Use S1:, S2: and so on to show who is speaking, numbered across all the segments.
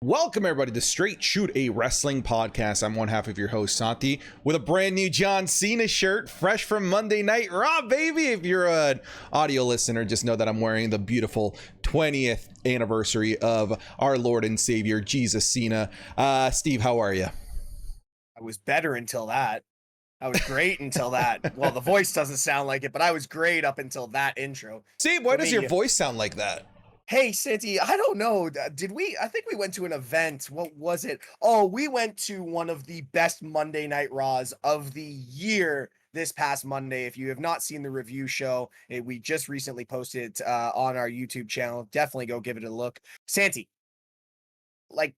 S1: Welcome everybody to Straight Shoot, a wrestling podcast. I'm one half of your host, Santi, with a brand new John Cena shirt, fresh from Monday Night Raw, baby. If you're an audio listener, just know that I'm wearing the beautiful 20th anniversary of our Lord and Savior, Jesus Cena. Steve, how are you?
S2: I was better until that. I was great until that. Well, the voice doesn't sound like it, but I was great up until that intro.
S1: Steve, why does your voice sound like that?
S2: Hey, Santi, I don't know. I think we went to an event. What was it? Oh, we went to one of the best Monday Night Raws of the year this past Monday. If you have not seen the review show, we just recently posted it on our YouTube channel. Definitely go give it a look. Santi, like,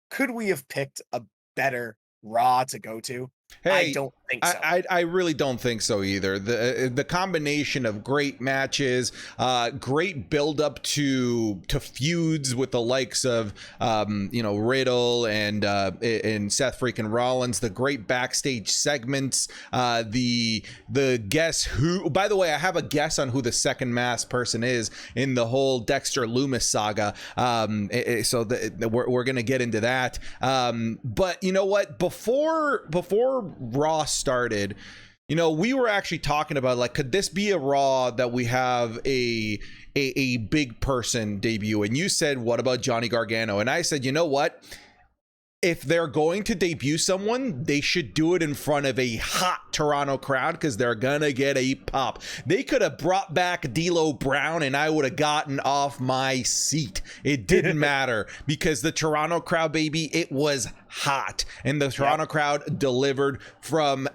S2: could we have picked a better Raw to go to? I
S1: Hey,
S2: don't think so.
S1: I really don't think so either. The combination of great matches, great build up to feuds with the likes of Riddle and Seth freaking Rollins, the great backstage segments, the guess who. By the way, I have a guess on who the second masked person is in the whole Dexter Loomis saga. We're gonna get into that. But you know what? Before Raw started, we were actually talking about, like, could this be a Raw that we have a big person debut? And you said, what about Johnny Gargano? And I said, you know what? If they're going to debut someone, they should do it in front of a hot Toronto crowd, because they're gonna get a pop. They could have brought back D'Lo Brown and I would have gotten off my seat. It didn't matter, because the Toronto crowd, baby, it was hot. And the Toronto crowd delivered from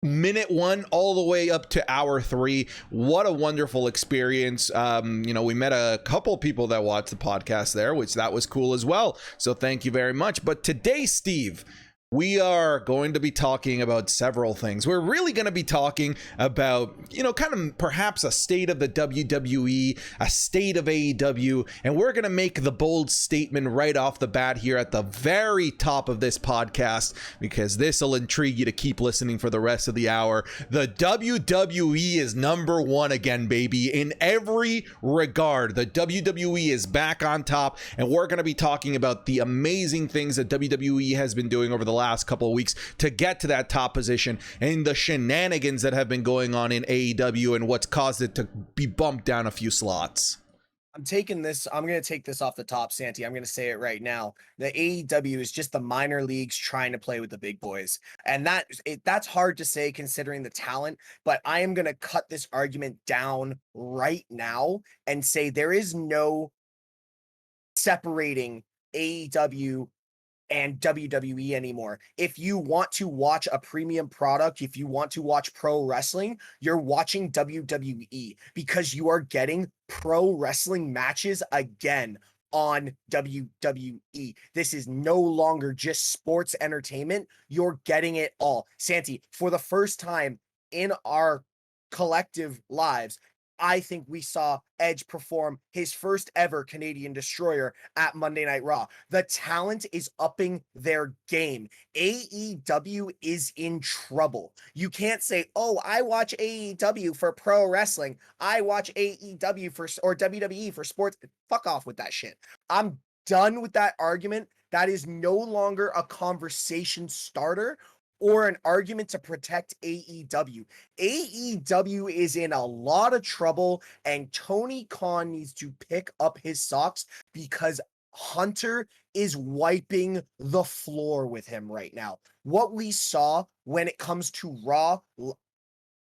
S1: minute one all the way up to hour 3. What a wonderful experience. We met a couple people that watched the podcast there, which that was cool as well, so thank you very much. But today, Steve, we are going to be talking about several things. We're really going to be talking about, kind of perhaps a state of the WWE, a state of AEW, and we're going to make the bold statement right off the bat here at the very top of this podcast, because this will intrigue you to keep listening for the rest of the hour. The WWE is number one again, baby, in every regard. The WWE is back on top, and we're going to be talking about the amazing things that WWE has been doing over the last couple of weeks to get to that top position, and the shenanigans that have been going on in AEW and what's caused it to be bumped down a few slots.
S2: I'm going to take this off the top, Santi. I'm going to say it right now. The AEW is just the minor leagues trying to play with the big boys. And that's hard to say considering the talent, but I am going to cut this argument down right now and say there is no separating AEW and WWE anymore. If you want to watch a premium product, if you want to watch pro wrestling, you're watching WWE, because you are getting pro wrestling matches again on WWE. This is no longer just sports entertainment. You're getting it all. Santi, for the first time in our collective lives, I think we saw Edge perform his first ever Canadian Destroyer at Monday Night Raw. The talent is upping their game. AEW is in trouble. You can't say, oh, I watch AEW for pro wrestling. I watch AEW or WWE for sports. Fuck off with that shit. I'm done with that argument. That is no longer a conversation starter or an argument to protect AEW. AEW is in a lot of trouble, and Tony Khan needs to pick up his socks, because Hunter is wiping the floor with him right now. What we saw when it comes to Raw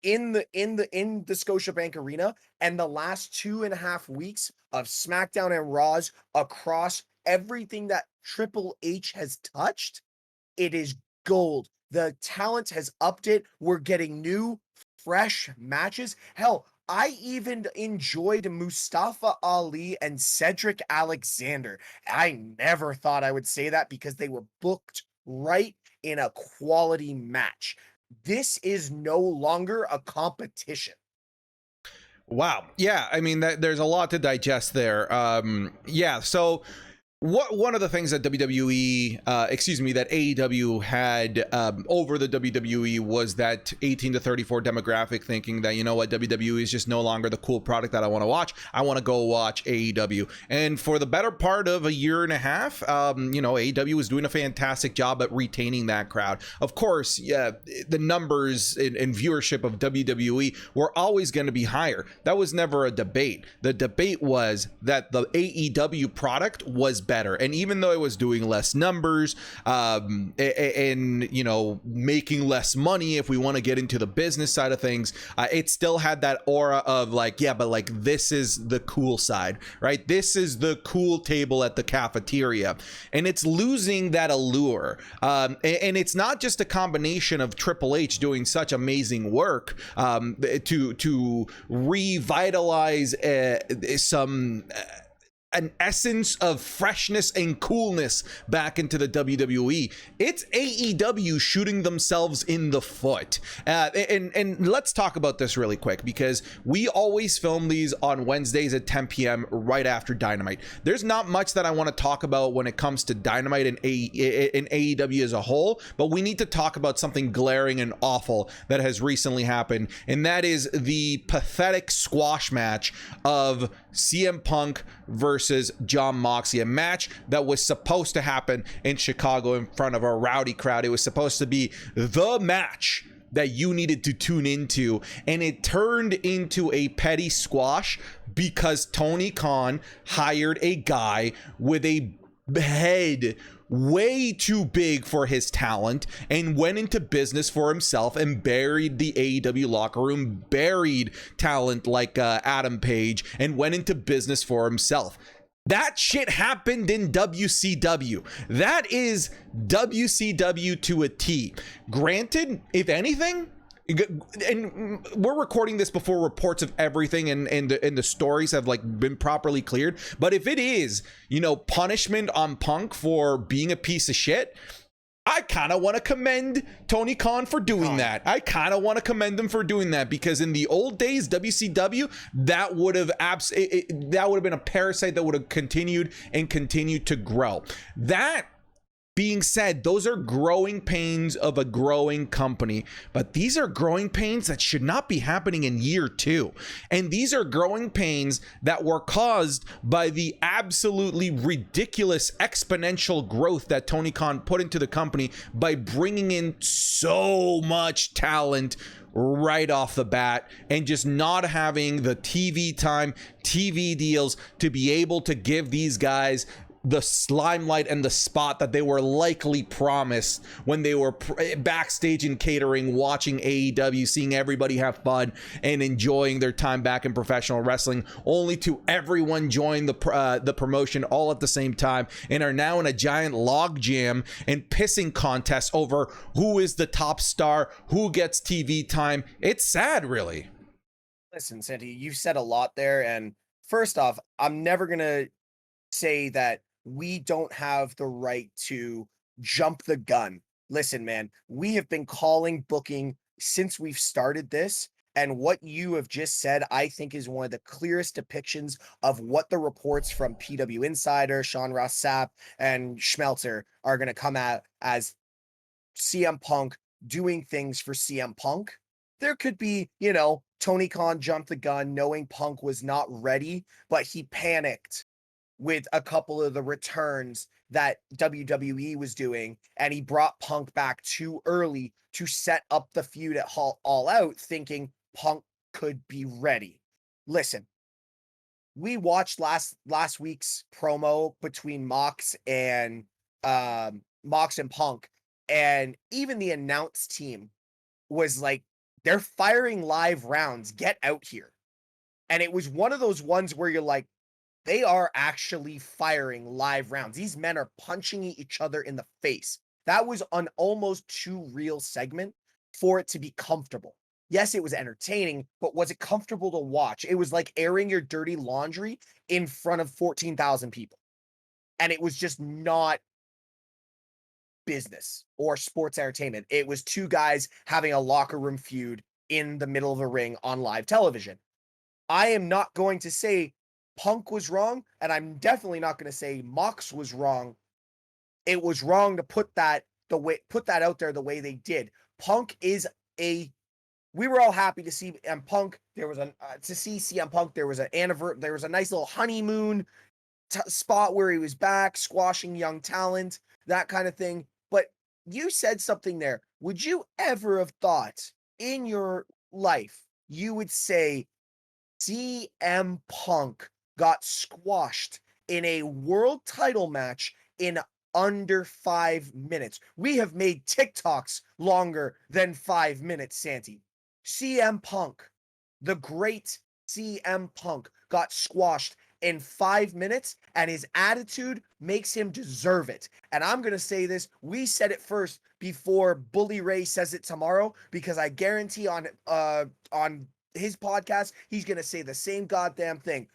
S2: in the Scotiabank Arena and the last 2.5 weeks of SmackDown and Raws across everything that Triple H has touched, it is gold. The talent has upped it. We're getting new, fresh matches. Hell, I even enjoyed Mustafa Ali and Cedric Alexander. I never thought I would say that, because they were booked right in a quality match. This is no longer a competition.
S1: Wow. Yeah, I mean, there's a lot to digest there. So one of the things that that AEW had over the WWE was that 18 to 34 demographic, thinking that, you know what, WWE is just no longer the cool product that I want to watch. I want to go watch AEW. And for the better part of a year and a half, AEW was doing a fantastic job at retaining that crowd. Of course, yeah, the numbers and viewership of WWE were always going to be higher. That was never a debate. The debate was that the AEW product was better, and even though it was doing less numbers and making less money, if we want to get into the business side of things, it still had that aura of like, yeah, but like, this is the cool side, right? This is the cool table at the cafeteria, and it's losing that allure. And it's not just a combination of Triple H doing such amazing work to revitalize an essence of freshness and coolness back into the WWE. It's AEW shooting themselves in the foot. And let's talk about this really quick, because we always film these on Wednesdays at 10 p.m. right after Dynamite. There's not much that I want to talk about when it comes to Dynamite and AEW as a whole, but we need to talk about something glaring and awful that has recently happened, and that is the pathetic squash match of CM Punk versus Jon Moxley, a match that was supposed to happen in Chicago in front of a rowdy crowd. It was supposed to be the match that you needed to tune into, and it turned into a petty squash because Tony Khan hired a guy with a head way too big for his talent and went into business for himself and buried the AEW locker room, buried talent like Adam Page, and went into business for himself. That shit happened in WCW. That is WCW to a T. Granted, if anything, and we're recording this before reports of everything and the stories have like been properly cleared, but if it is, punishment on Punk for being a piece of shit, I kind of want to commend Tony Khan for doing that. I kind of want to commend him for doing that, because in the old days, WCW, that would have been a parasite that would have continued to grow. That being said, those are growing pains of a growing company, but these are growing pains that should not be happening in year 2. And these are growing pains that were caused by the absolutely ridiculous exponential growth that Tony Khan put into the company by bringing in so much talent right off the bat and just not having the TV time, TV deals to be able to give these guys the limelight and the spot that they were likely promised when they were backstage and catering, watching AEW, seeing everybody have fun and enjoying their time back in professional wrestling, only to everyone join the promotion all at the same time and are now in a giant log jam and pissing contest over who is the top star, who gets TV time. It's sad, really.
S2: Listen, Santi, you've said a lot there, and first off, I'm never gonna say that we don't have the right to jump the gun. Listen, man, we have been calling booking since we've started this. And what you have just said, I think, is one of the clearest depictions of what the reports from PW Insider, Sean Ross Sapp, and Schmelzer are going to come at as CM Punk doing things for CM Punk. There could be, Tony Khan jumped the gun knowing Punk was not ready, but he panicked with a couple of the returns that WWE was doing, and he brought Punk back too early to set up the feud at All Out, thinking Punk could be ready. Listen, we watched last week's promo between Mox and Punk, and even the announce team was like, they're firing live rounds, get out here. And it was one of those ones where you're like, they are actually firing live rounds. These men are punching each other in the face. That was an almost too real segment for it to be comfortable. Yes, it was entertaining, but was it comfortable to watch? It was like airing your dirty laundry in front of 14,000 people. And it was just not business or sports entertainment. It was two guys having a locker room feud in the middle of a ring on live television. I am not going to say Punk was wrong, and I'm definitely not going to say Mox was wrong. It was wrong to put that out there the way they did. Punk is a we were all happy to see Punk. There was to see CM Punk. There was there was a nice little honeymoon spot where he was back squashing young talent, that kind of thing. But you said something there. Would you ever have thought in your life you would say CM Punk got squashed in a world title match in under 5 minutes? We have made TikToks longer than 5 minutes, Santi. CM Punk, the great CM Punk, got squashed in 5 minutes, and his attitude makes him deserve it. And I'm going to say this. We said it first before Bully Ray says it tomorrow, because I guarantee on his podcast, he's going to say the same goddamn thing.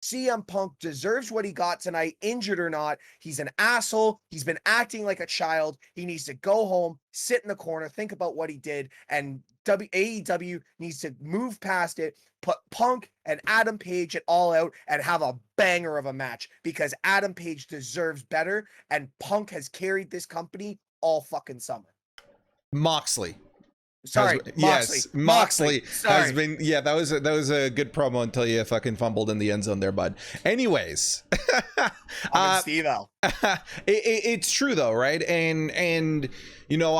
S2: CM Punk deserves what he got tonight, injured or not. He's an asshole. He's been acting like a child. He needs to go home, sit in the corner, think about what he did, and AEW needs to move past it, put Punk and Adam Page at All Out and have a banger of a match, because Adam Page deserves better, and Punk has carried this company all fucking summer.
S1: Moxley.
S2: Sorry,
S1: Moxley has
S2: Sorry.
S1: been. Yeah, that was a good promo until you fucking fumbled in the end zone there, bud. Anyways,
S2: I'm Steve L.
S1: It's true though, right? And you know,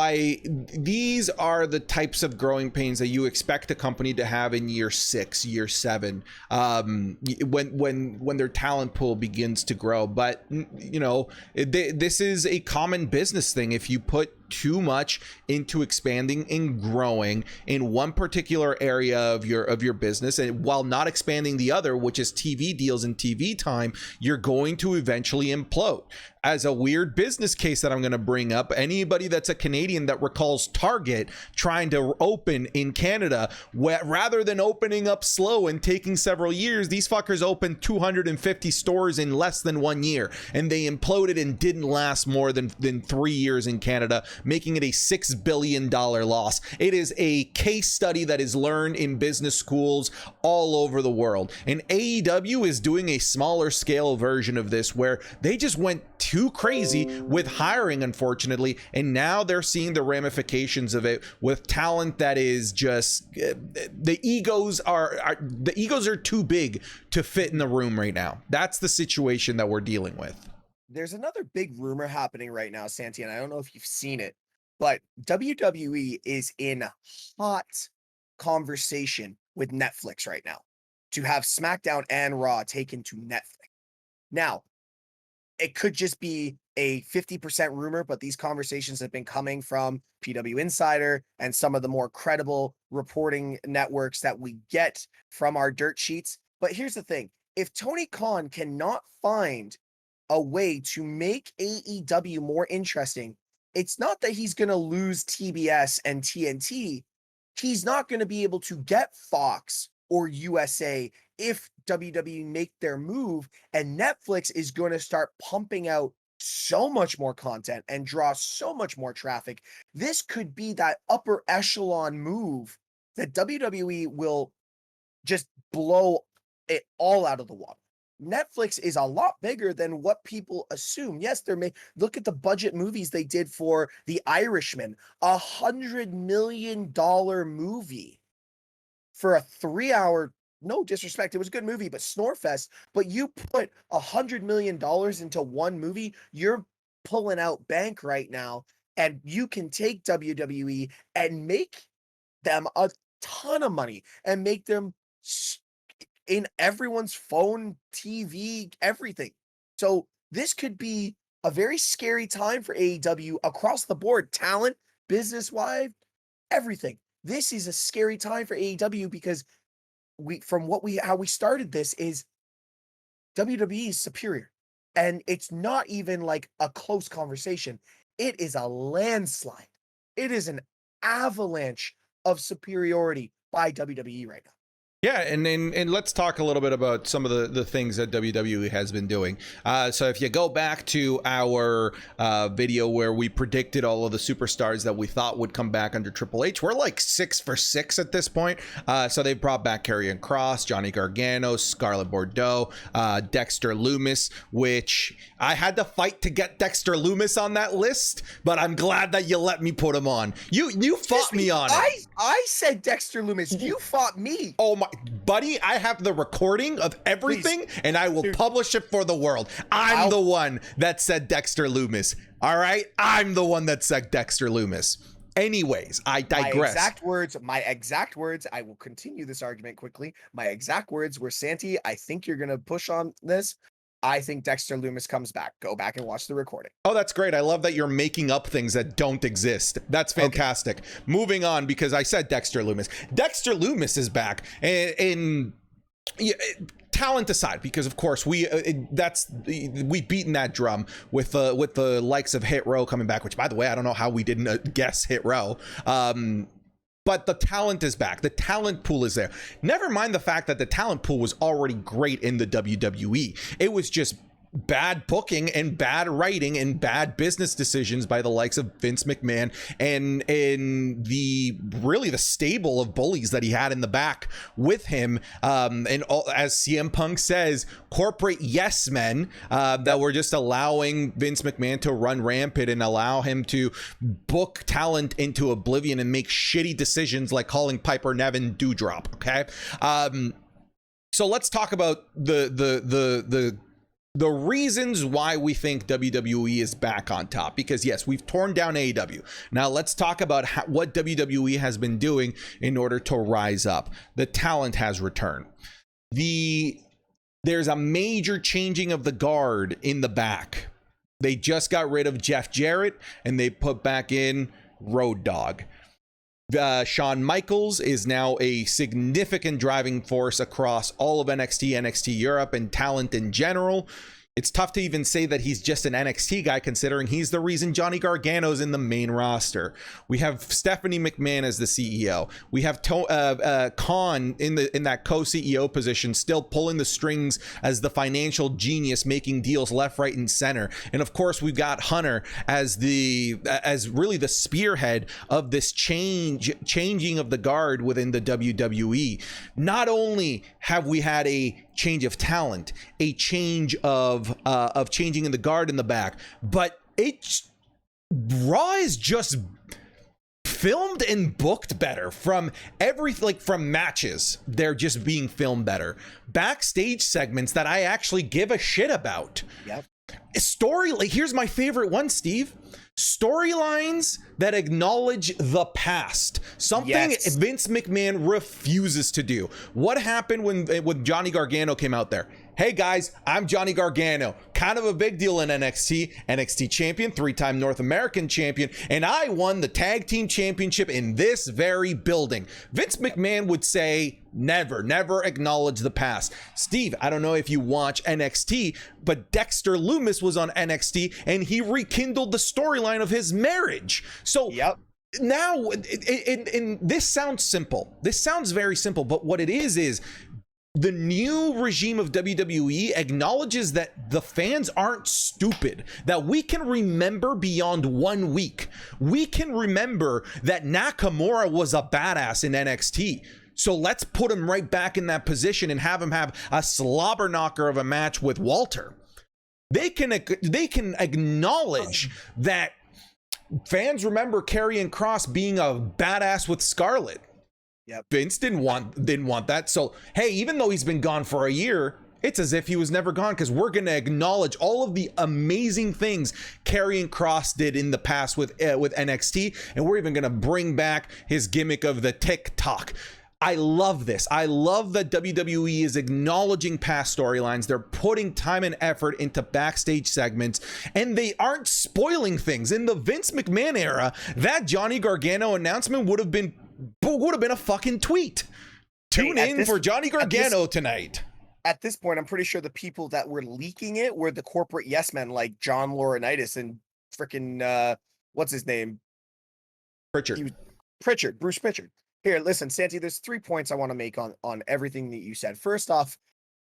S1: these are the types of growing pains that you expect a company to have in year 6, year 7, when their talent pool begins to grow. But you know, this is a common business thing. If you put too much into expanding and growing in one particular area of your business, and while not expanding the other, which is TV deals and TV time, you're going to eventually implode. As a weird business case that I'm going to bring up, anybody that's a Canadian that recalls Target trying to open in Canada, rather than opening up slow and taking several years, these fuckers opened 250 stores in less than 1 year, and they imploded and didn't last more than 3 years in Canada, making it a $6 billion loss. It is a case study that is learned in business schools all over the world. And AEW is doing a smaller scale version of this, where they just went too crazy with hiring, unfortunately, and now they're seeing the ramifications of it with talent that is just the egos are too big to fit in the room right now. That's the situation that we're dealing with.
S2: There's another big rumor happening right now, Santi, and I don't know if you've seen it, but WWE is in hot conversation with Netflix right now to have SmackDown and Raw taken to Netflix. Now, it could just be a 50% rumor, but these conversations have been coming from PW Insider and some of the more credible reporting networks that we get from our dirt sheets. But here's the thing. If Tony Khan cannot find a way to make AEW more interesting, it's not that he's going to lose TBS and TNT. He's not going to be able to get Fox or USA if WWE make their move, and Netflix is going to start pumping out so much more content and draw so much more traffic. This could be that upper echelon move that WWE will just blow it all out of the water. Netflix is a lot bigger than what people assume. Yes, look at the budget movies they did for The Irishman, $100 million movie for a 3-hour, no disrespect, it was a good movie, but Snorefest. But you put $100 million into one movie, you're pulling out bank right now, and you can take WWE and make them a ton of money and make them in everyone's phone, TV, everything. So this could be a very scary time for AEW across the board, talent, business-wise, everything. This is a scary time for AEW because how we started this is WWE is superior. And it's not even like a close conversation. It is a landslide. It is an avalanche of superiority by WWE right now.
S1: Yeah, and let's talk a little bit about some of the things that WWE has been doing. So if you go back to our video where we predicted all of the superstars that we thought would come back under Triple H, we're like 6 for 6 at this point. So they brought back Karrion Kross, Johnny Gargano, Scarlett Bordeaux, Dexter Lumis, which I had to fight to get Dexter Lumis on that list, but I'm glad that you let me put him on. You fought me on it.
S2: I said Dexter Lumis. You fought me.
S1: Oh my buddy, I have the recording of everything. Please. And I will publish it for the world. I'm the one that said Dexter Lumis. All right, I'm the one that said Dexter Lumis. Anyways, I digress.
S2: My exact words, I will continue this argument quickly. My exact words were, Santi, I think you're gonna push on this. I think Dexter Lumis comes back. Go back and watch the recording.
S1: Oh, that's great. I love that you're making up things that don't exist. That's fantastic. Okay. Moving on, because I said Dexter Lumis. Dexter Lumis is back. And talent aside, because of course we've beaten that drum with the likes of Hit Row coming back, which by the way, I don't know how we didn't guess Hit Row. But the talent is back. The talent pool is there. Never mind the fact that the talent pool was already great in the WWE. It was just bad booking and bad writing and bad business decisions by the likes of Vince McMahon and the stable of bullies that he had in the back with him. And all, as CM Punk says, corporate yes men that were just allowing Vince McMahon to run rampant and allow him to book talent into oblivion and make shitty decisions like calling Piper Niven Dewdrop. Okay. So let's talk about the reasons why we think WWE is back on top, because yes, we've torn down AEW. Now let's talk about what WWE has been doing in order to rise up. The talent has returned. There's a major changing of the guard in the back. They just got rid of Jeff Jarrett and they put back in Road Dogg. Shawn Michaels is now a significant driving force across all of NXT, NXT Europe, and talent in general. It's tough to even say that he's just an NXT guy, considering he's the reason Johnny Gargano's in the main roster. We have Stephanie McMahon as the CEO. We have Khan in that co-CEO position, still pulling the strings as the financial genius, making deals left, right, and center. And of course, we've got Hunter as really the spearhead of this changing of the guard within the WWE. Not only have we had a change of talent, a change of changing in the guard in the back, but Raw is just filmed and booked better from from matches. They're just being filmed better. Backstage segments that I actually give a shit about.
S2: Yep.
S1: Here's my favorite one, Steve. Storylines that acknowledge the past. Something Vince McMahon refuses to do. What happened when Johnny Gargano came out there? Hey guys, I'm Johnny Gargano. Kind of a big deal in NXT champion, 3-time North American champion, and I won the tag team championship in this very building. Vince McMahon would say, never acknowledge the past. Steve, I don't know if you watch NXT, but Dexter Lumis was on NXT and he rekindled the storyline of his marriage. So now, and this sounds simple. This sounds very simple, but what it is the new regime of WWE acknowledges that the fans aren't stupid, that we can remember beyond 1 week. We can remember that Nakamura was a badass in NXT. So let's put him right back in that position and have him have a slobber knocker of a match with Walter. They can acknowledge that fans remember Karrion Kross being a badass with Scarlett.
S2: Yep.
S1: Vince didn't want that. So, hey, even though he's been gone for a year, it's as if he was never gone, because we're going to acknowledge all of the amazing things Karrion Kross did in the past with NXT, and we're even going to bring back his gimmick of the TikTok. I love this. I love that WWE is acknowledging past storylines. They're putting time and effort into backstage segments, and they aren't spoiling things. In the Vince McMahon era, that Johnny Gargano announcement would have been a fucking tweet. Tune in for Johnny Gargano tonight.
S2: At this point, I'm pretty sure the people that were leaking it were the corporate yes men like John Laurinaitis and freaking what's his name?
S1: Pritchard.
S2: Bruce Pritchard. Here, listen, Santi, there's 3 points I want to make on everything that you said. First off,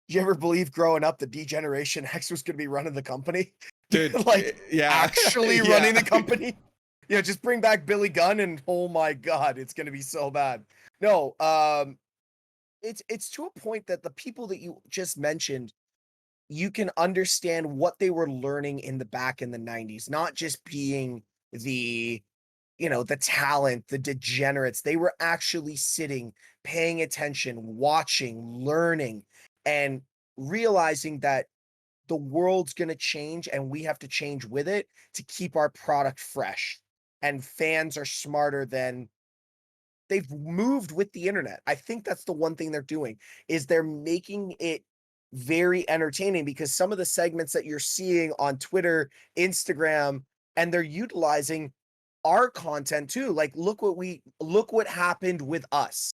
S2: did you ever believe growing up that D-Generation X was going to be running the company?
S1: Dude.
S2: Like,
S1: Yeah.
S2: actually running the company? Yeah, just bring back Billy Gunn and oh my god, it's going to be so bad. No, it's to a point that the people that you just mentioned, you can understand what they were learning in the back in the 90s, not just being the the talent, the degenerates. They were actually sitting, paying attention, watching, learning, and realizing that the world's going to change and we have to change with it to keep our product fresh. And fans are smarter than they've moved with the internet. I think that's the one thing they're doing is they're making it very entertaining because some of the segments that you're seeing on Twitter, Instagram, and they're utilizing our content too. Like look what happened with us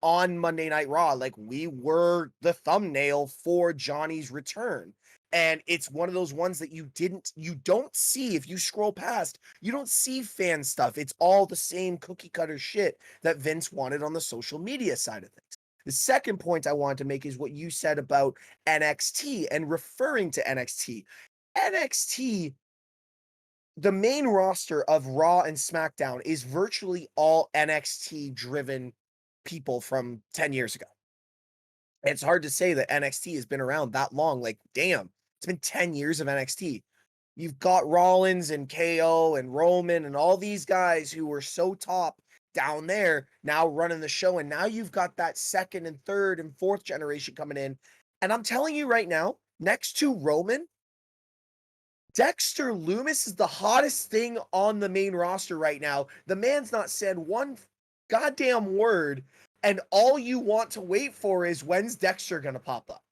S2: on Monday Night Raw. Like we were the thumbnail for Johnny's return. And it's one of those ones that you don't see if you scroll past, you don't see fan stuff. It's all the same cookie cutter shit that Vince wanted on the social media side of things. The second point I wanted to make is what you said about NXT and referring to NXT. NXT, the main roster of Raw and SmackDown is virtually all NXT driven people from 10 years ago. It's hard to say that NXT has been around that long. Like, damn, it's been 10 years of NXT. You've got Rollins and KO and Roman and all these guys who were so top down there now running the show. And now you've got that second and third and fourth generation coming in. And I'm telling you right now, next to Roman, Dexter Lumis is the hottest thing on the main roster right now. The man's not said one goddamn word, and all you want to wait for is when's Dexter going to pop up?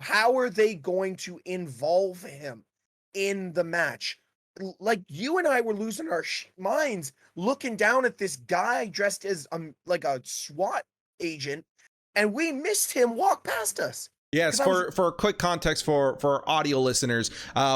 S2: How are they going to involve him in the match? Like you and I were losing our minds looking down at this guy dressed as like a SWAT agent, and we missed him walk past us.
S1: Yes, for quick context for audio listeners,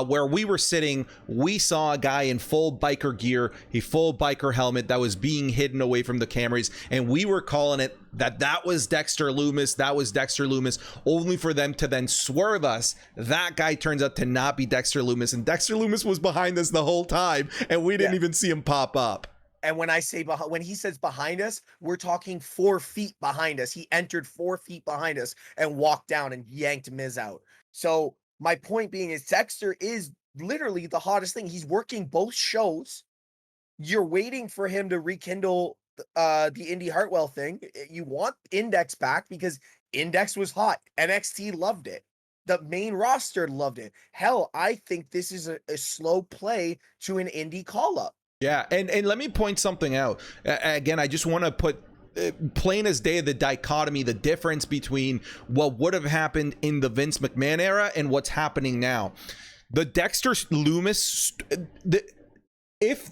S1: where we were sitting, we saw a guy in full biker gear, a full biker helmet that was being hidden away from the cameras, and we were calling it that was Dexter Lumis, that was Dexter Lumis, only for them to then swerve us. That guy turns out to not be Dexter Lumis, and Dexter Lumis was behind us the whole time, and we didn't even see him pop up.
S2: And when I say behind, when he says behind us, we're talking 4 feet behind us. He entered 4 feet behind us and walked down and yanked Miz out. So my point being is Dexter is literally the hottest thing. He's working both shows. You're waiting for him to rekindle the Indy Hartwell thing. You want Index back because Index was hot. NXT loved it. The main roster loved it. Hell, I think this is a slow play to an Indy call-up.
S1: Yeah, and let me point something out. Again, I just want to put plain as day the dichotomy, the difference between what would have happened in the Vince McMahon era and what's happening now. The Dexter Lumis, if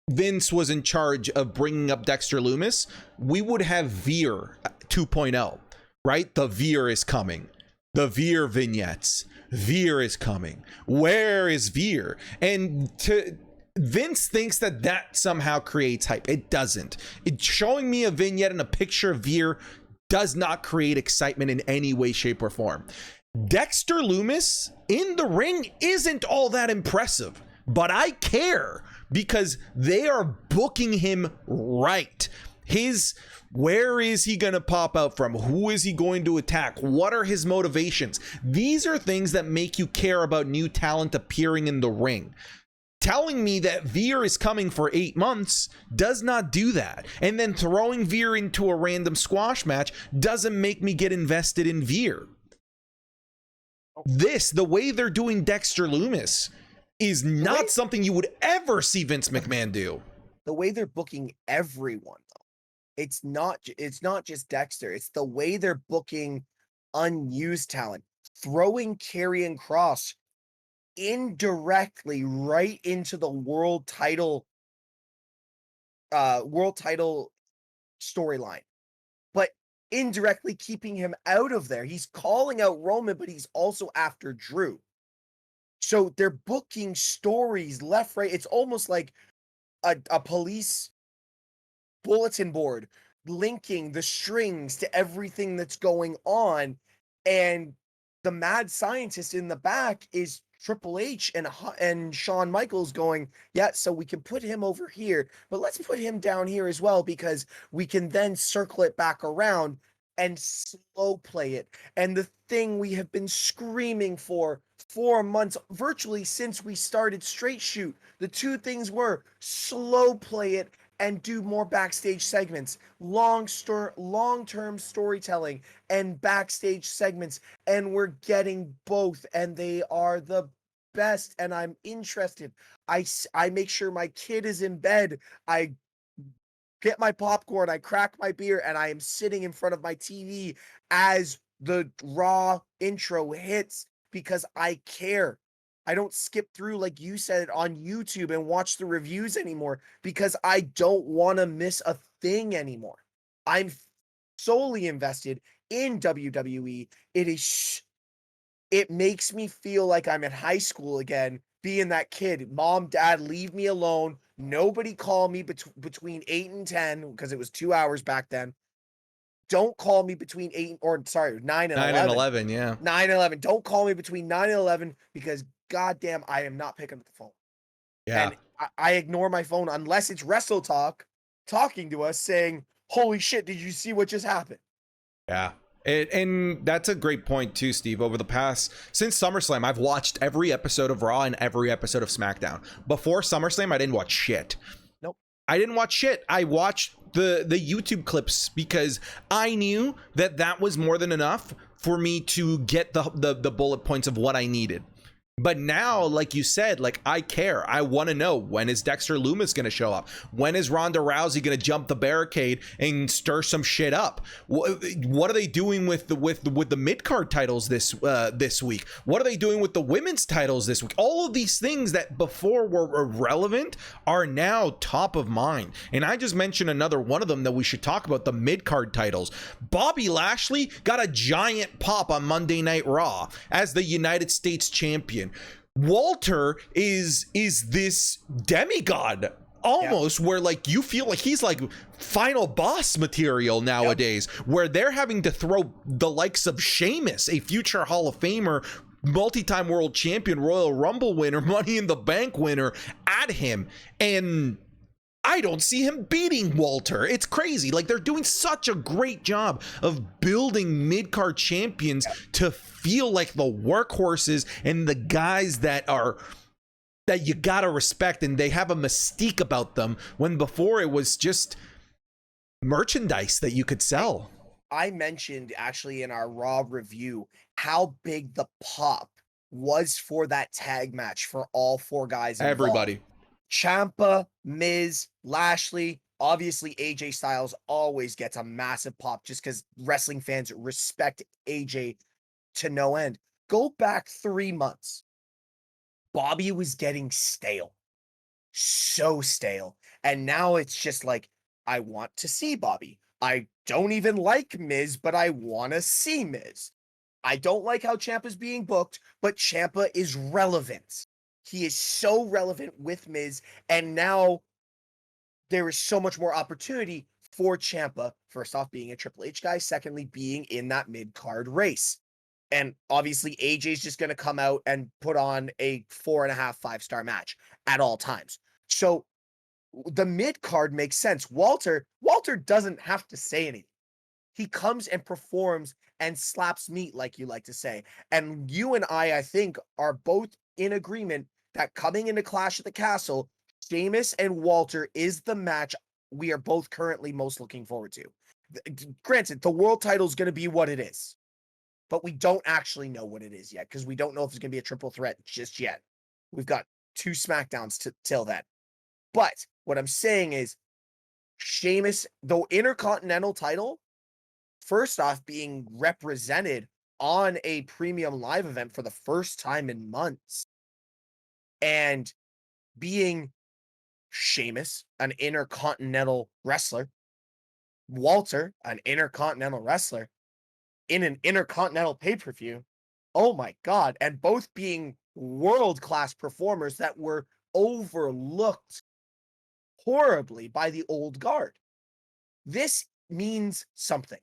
S1: Vince was in charge of bringing up Dexter Lumis, we would have Veer 2.0, right? The Veer is coming. The Veer vignettes. Veer is coming. Where is Veer? And Vince thinks that somehow creates hype. It doesn't. It's showing me a vignette and a picture of Veer does not create excitement in any way, shape, or form. Dexter Lumis in the ring isn't all that impressive, but I care because they are booking him right. Where is he going to pop out from? Who is he going to attack? What are his motivations? These are things that make you care about new talent appearing in the ring. Telling me that Veer is coming for 8 months does not do that. And then throwing Veer into a random squash match doesn't make me get invested in Veer. The way they're doing Dexter Lumis is not something you would ever see Vince McMahon do.
S2: The way they're booking everyone, though, it's not just Dexter. It's the way they're booking unused talent, throwing Karrion Kross indirectly right into the world title storyline, but indirectly keeping him out of there. He's calling out Roman, but he's also after Drew. So they're booking stories left, right. It's almost like a police bulletin board linking the strings to everything that's going on. And the mad scientist in the back is Triple H and Shawn Michaels going, yeah, so we can put him over here, but let's put him down here as well because we can then circle it back around and slow play it. And the thing we have been screaming for 4 months, virtually since we started Straight Shoot, the two things were slow play it and do more backstage segments, long-term storytelling and backstage segments, and we're getting both, and they are the best. And I'm interested. I make sure my kid is in bed. I get my popcorn, I crack my beer, and I am sitting in front of my TV as the Raw intro hits because I care. I don't skip through, like you said, on YouTube and watch the reviews anymore because I don't want to miss a thing anymore. I'm solely invested in WWE. It makes me feel like I'm in high school again, being that kid. Mom, dad, leave me alone. Nobody call me between 8 and 10 because it was 2 hours back then. Don't call me between 8 or sorry, 9 and
S1: 9 and
S2: 11.
S1: 11, yeah.
S2: 9 and 11. Don't call me between 9 and 11 because goddamn, I am not picking up the phone.
S1: Yeah.
S2: And I ignore my phone unless it's Wrestle Talk talking to us saying, "Holy shit, did you see what just happened?"
S1: Yeah. And that's a great point too, Steve. Over the past, since SummerSlam, I've watched every episode of Raw and every episode of SmackDown. Before SummerSlam, I didn't watch shit.
S2: Nope.
S1: I didn't watch shit. I watched the YouTube clips because I knew that was more than enough for me to get the bullet points of what I needed. But now, like you said, like I care. I want to know, when is Dexter Lumis going to show up? When is Ronda Rousey going to jump the barricade and stir some shit up? What are they doing with the mid card titles this week? What are they doing with the women's titles this week? All of these things that before were irrelevant are now top of mind. And I just mentioned another one of them that we should talk about: the mid card titles. Bobby Lashley got a giant pop on Monday Night Raw as the United States champion. Walter is this demigod almost, where like you feel like he's like final boss material nowadays, where they're having to throw the likes of Sheamus, a future Hall of Famer, multi-time world champion, Royal Rumble winner, Money in the Bank winner, at him, and I don't see him beating Walter. It's crazy. Like, they're doing such a great job of building mid-card champions to feel like the workhorses and the guys that you gotta respect, and they have a mystique about them, when before it was just merchandise that you could sell.
S2: I mentioned actually in our Raw review how big the pop was for that tag match for all four guys involved.
S1: Everybody.
S2: Ciampa, Miz, Lashley, obviously AJ Styles always gets a massive pop just because wrestling fans respect AJ to no end. Go back 3 months. Bobby was getting stale. So stale. And now it's just like, I want to see Bobby. I don't even like Miz, but I want to see Miz. I don't like how Ciampa's being booked, but Ciampa is relevant. He is so relevant with Miz, and now there is so much more opportunity for Ciampa, first off being a Triple H guy, secondly being in that mid-card race. And obviously AJ's just going to come out and put on a 4.5, 5-star match at all times. So the mid-card makes sense. Walter doesn't have to say anything. He comes and performs and slaps meat, like you like to say. And you and I think, are both in agreement that coming into Clash at the Castle, Sheamus and Walter is the match we are both currently most looking forward to. Granted, the world title is going to be what it is, but we don't actually know what it is yet because we don't know if it's going to be a triple threat just yet. We've got 2 SmackDowns till then. But what I'm saying is, Sheamus, the Intercontinental title, first off, being represented on a premium live event for the first time in months, and being Sheamus, an intercontinental wrestler, Walter, an intercontinental wrestler, in an intercontinental pay-per-view. Oh my God. And both being world-class performers that were overlooked horribly by the old guard. This means something.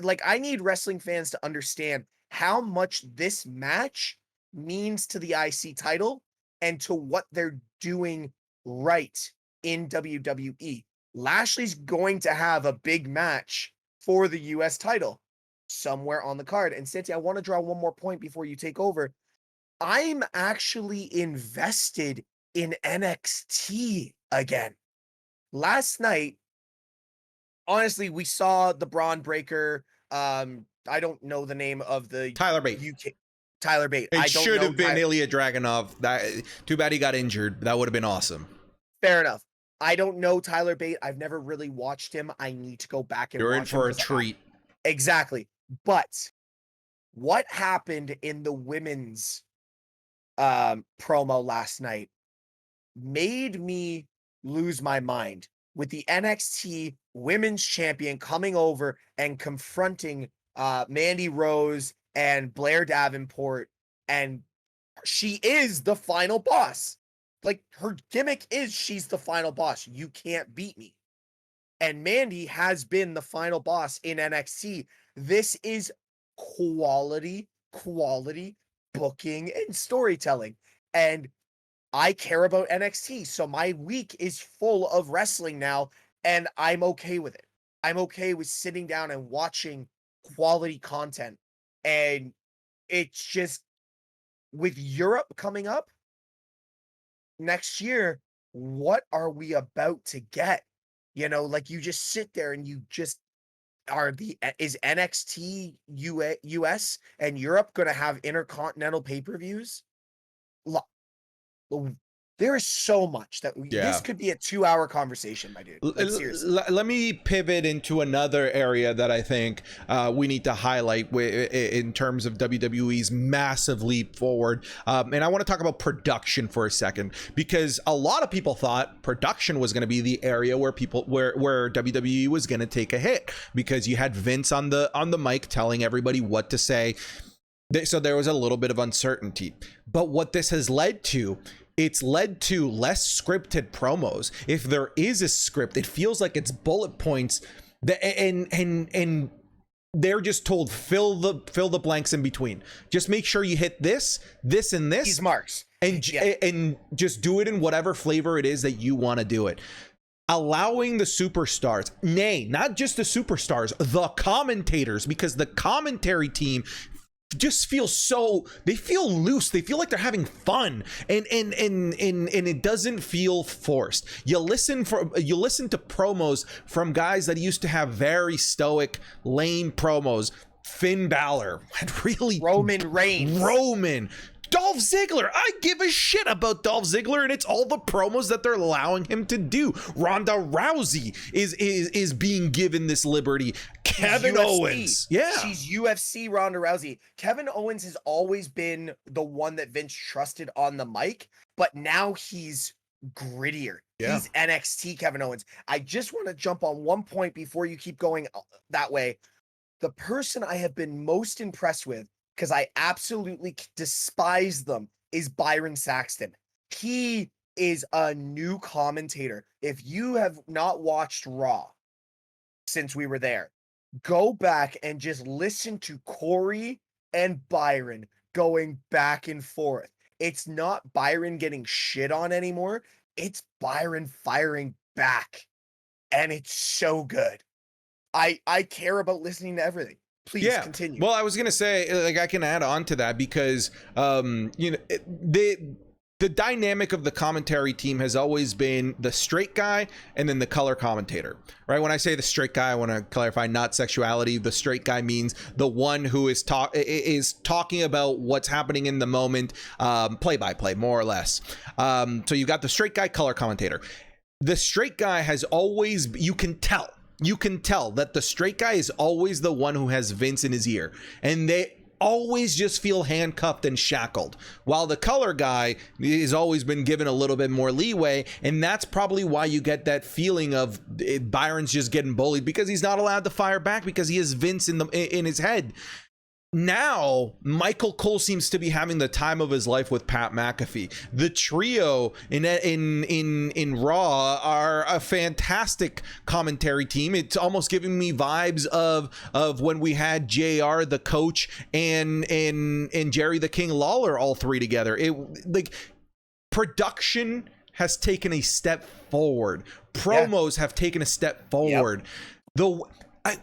S2: Like, I need wrestling fans to understand how much this match means to the IC title and to what they're doing right in WWE. Lashley's going to have a big match for the US title somewhere on the card. And Santi, I want to draw one more point before you take over. I'm actually invested in NXT again. Last night, honestly, we saw the Braun Breaker. I don't know the name of the
S1: Tyler Bate.
S2: UK Tyler Bate.
S1: It
S2: I don't
S1: should
S2: know
S1: have been Ilya Dragunov. That, too bad he got injured. That would have been awesome.
S2: Fair enough. I don't know Tyler Bate. I've never really watched him. I need to go back and
S1: You're
S2: watch
S1: in for
S2: him
S1: a treat.
S2: Exactly. But what happened in the women's promo last night made me lose my mind with the NXT women's champion coming over and confronting Mandy Rose and Blair Davenport, and she is the final boss. Like, her gimmick is she's the final boss. You can't beat me. And Mandy has been the final boss in NXT. This is quality booking and storytelling. And I care about NXT. So my week is full of wrestling now, and I'm okay with it. I'm okay with sitting down and watching quality content. And it's just, with Europe coming up next year, what are we about to get? You know, like, you just sit there and you just is NXT US and Europe going to have intercontinental pay-per-views? There is so much that this could be a 2-hour conversation, my dude. Like, seriously.
S1: Let me pivot into another area that I think we need to highlight in terms of WWE's massive leap forward. And I want to talk about production for a second, because a lot of people thought production was going to be the area where WWE was going to take a hit, because you had Vince on the mic telling everybody what to say. So there was a little bit of uncertainty. But what this has led to, it's led to less scripted promos. If there is a script, it feels like it's bullet points and they're just told fill the blanks in between. Just make sure you hit this, and this.
S2: These marks.
S1: And just do it in whatever flavor it is that you want to do it. Allowing the superstars, nay, not just the superstars, the commentators, because the commentary team just feel loose. They feel like they're having fun, and it doesn't feel forced. You listen to promos from guys that used to have very stoic, lame promos. Finn Balor had really
S2: Roman Reigns.
S1: Dolph Ziggler. I give a shit about Dolph Ziggler, and it's all the promos that they're allowing him to do. Ronda Rousey is being given this liberty. Kevin Owens. Yeah.
S2: She's UFC Ronda Rousey. Kevin Owens has always been the one that Vince trusted on the mic, but now he's grittier. Yeah. He's NXT Kevin Owens. I just want to jump on one point before you keep going that way. The person I have been most impressed with, because I absolutely despise them, is Byron Saxton. He is a new commentator. If you have not watched Raw since we were there, go back and just listen to Corey and Byron going back and forth. It's not Byron getting shit on anymore. It's Byron firing back. And it's so good. I care about listening to everything. Please continue.
S1: Well, I was gonna say, like, I can add on to that, because the dynamic of the commentary team has always been the straight guy and then the color commentator, right? When I say the straight guy, I want to clarify, not sexuality. The straight guy means the one who is talking about what's happening in the moment, play by play, more or less. So you got the straight guy, color commentator. The straight guy has always, you can tell that the straight guy is always the one who has Vince in his ear, and they always just feel handcuffed and shackled, while the color guy has always been given a little bit more leeway. And that's probably why you get that feeling of Byron's just getting bullied, because he's not allowed to fire back, because he has Vince in his head. now Michael Cole seems to be having the time of his life with Pat McAfee. The trio in Raw are a fantastic commentary team. It's almost giving me vibes of when we had JR the coach and Jerry the King Lawler all three together. It like production has taken a step forward. Promos have taken a step forward.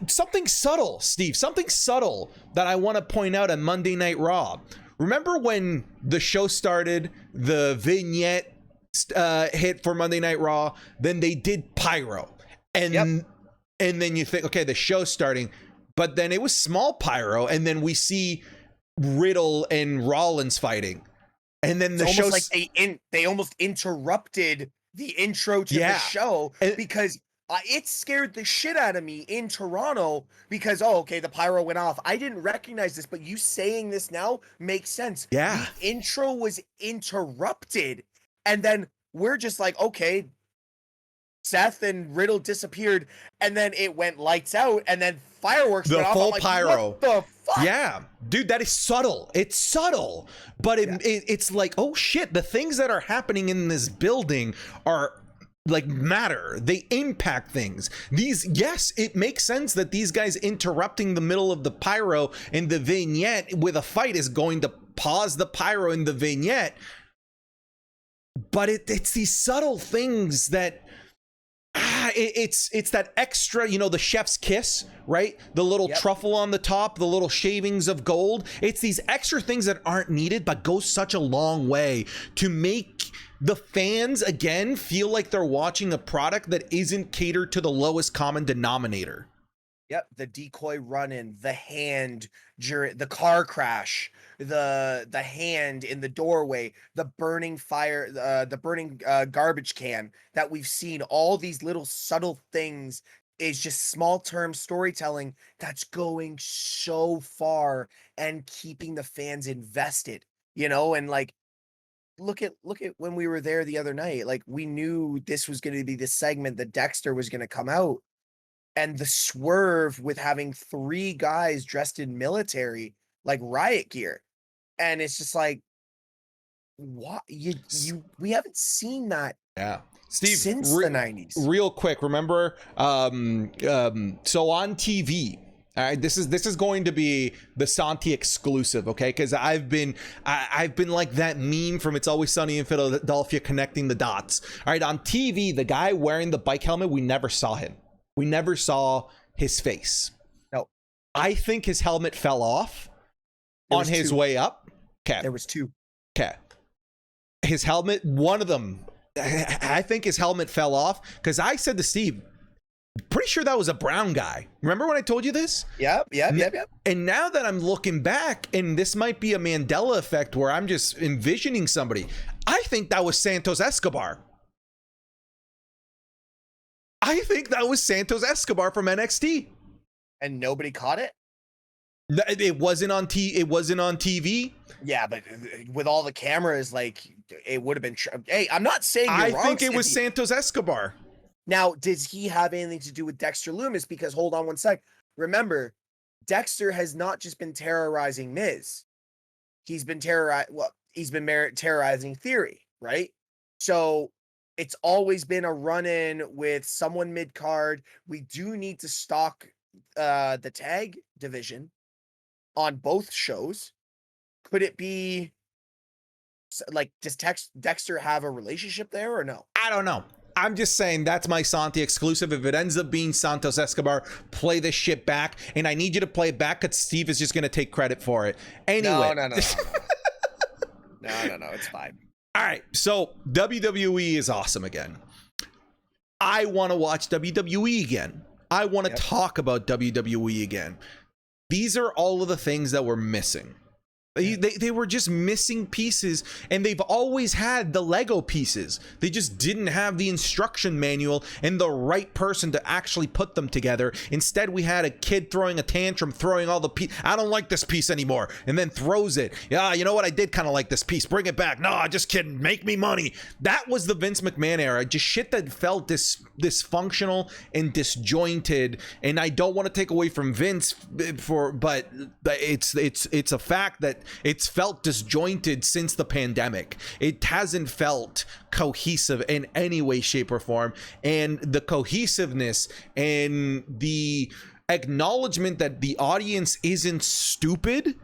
S1: Something subtle, Steve, something subtle that I want to point out on Monday Night Raw. Remember when the show started, the vignette hit for Monday Night Raw, then they did pyro. And then you think, okay, the show's starting, but then it was small pyro, and then we see Riddle and Rollins fighting. And then the show,
S2: like they almost interrupted the intro to the show because it scared the shit out of me in Toronto because, the pyro went off. I didn't recognize this, but you saying this now makes sense.
S1: Yeah.
S2: The intro was interrupted. And then we're just like, okay, Seth and Riddle disappeared. And then it went lights out. And then fireworks went off.
S1: The full
S2: like,
S1: pyro.
S2: What the fuck?
S1: Yeah. Dude, that is subtle. It's subtle. But it's like, oh shit, the things that are happening in this building are like matter. They impact things. Yes, it makes sense that these guys interrupting the middle of the pyro in the vignette with a fight is going to pause the pyro in the vignette. But it's these subtle things that it's that extra, the chef's kiss, right? The little truffle on the top, the little shavings of gold. It's these extra things that aren't needed but go such a long way to make the fans again feel like they're watching a product that isn't catered to the lowest common denominator.
S2: Yep, the decoy run-in, the hand during the car crash, the hand in the doorway, the burning fire, the burning garbage can that we've seen. All these little subtle things is just small-term storytelling that's going so far and keeping the fans invested. And like, look at when we were there the other night. Like, we knew this was going to be the segment that Dexter was going to come out. And the swerve with having 3 guys dressed in military, like riot gear. And it's just like, what? We haven't seen that
S1: Steve,
S2: since the 90s.
S1: Real quick, remember, so on TV, this is going to be the Santi exclusive, okay? Because I've been like that meme from It's Always Sunny in Philadelphia connecting the dots. All right, on TV, the guy wearing the bike helmet, we never saw him. We never saw his face.
S2: No.
S1: I think his helmet fell off on his way up. Okay.
S2: There was 2.
S1: Okay. His helmet, one of them, I think his helmet fell off because I said to Steve, pretty sure that was a brown guy. Remember when I told you this?
S2: Yep.
S1: And now that I'm looking back, and this might be a Mandela effect where I'm just envisioning somebody, I think that was Santos Escobar. I think that was Santos Escobar from NXT.
S2: And nobody caught it?
S1: It wasn't on TV.
S2: Yeah, but with all the cameras, like, it would have been. Hey, I'm not saying you're wrong,
S1: think it was Santos Escobar.
S2: Now, does he have anything to do with Dexter Lumis? Because hold on one sec. Remember, Dexter has not just been terrorizing Miz. He's been terrorizing Theory, right? So it's always been a run-in with someone mid-card. We do need to stock the tag division on both shows. Could it be like, does Dexter have a relationship there or no?
S1: I don't know. I'm just saying that's my Santi exclusive. If it ends up being Santos Escobar, play this shit back. And I need you to play it back because Steve is just going to take credit for it. Anyway.
S2: No. No, it's fine.
S1: All right. So WWE is awesome again. I want to watch WWE again. I want to talk about WWE again. These are all of the things that we're missing. They were just missing pieces, and they've always had the Lego pieces. They just didn't have the instruction manual and the right person to actually put them together. Instead, we had a kid throwing a tantrum, throwing all the pieces. I don't like this piece anymore, and then throws it. Yeah, you know what? I did kind of like this piece. Bring it back. No, just kidding. Make me money. That was the Vince McMahon era. Just shit that felt dysfunctional and disjointed. And I don't want to take away from Vince but it's a fact that it's felt disjointed since the pandemic. It hasn't felt cohesive in any way, shape, or form. And the cohesiveness and the acknowledgement that the audience isn't stupid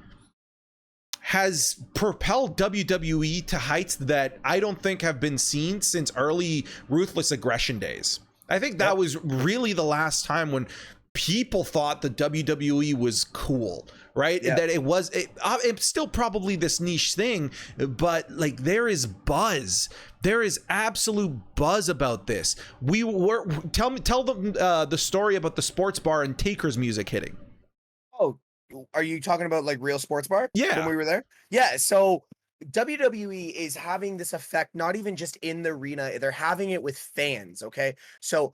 S1: has propelled WWE to heights that I don't think have been seen since early Ruthless Aggression days. I think that was really the last time when people thought the WWE was cool, right? That it's still probably this niche thing, but like there is buzz. There is absolute buzz about this. Tell them the story about the sports bar and Taker's music hitting.
S2: Oh, are you talking about like Real Sports Bar?
S1: Yeah.
S2: When we were there? Yeah. So WWE is having this effect, not even just in the arena, they're having it with fans. Okay. So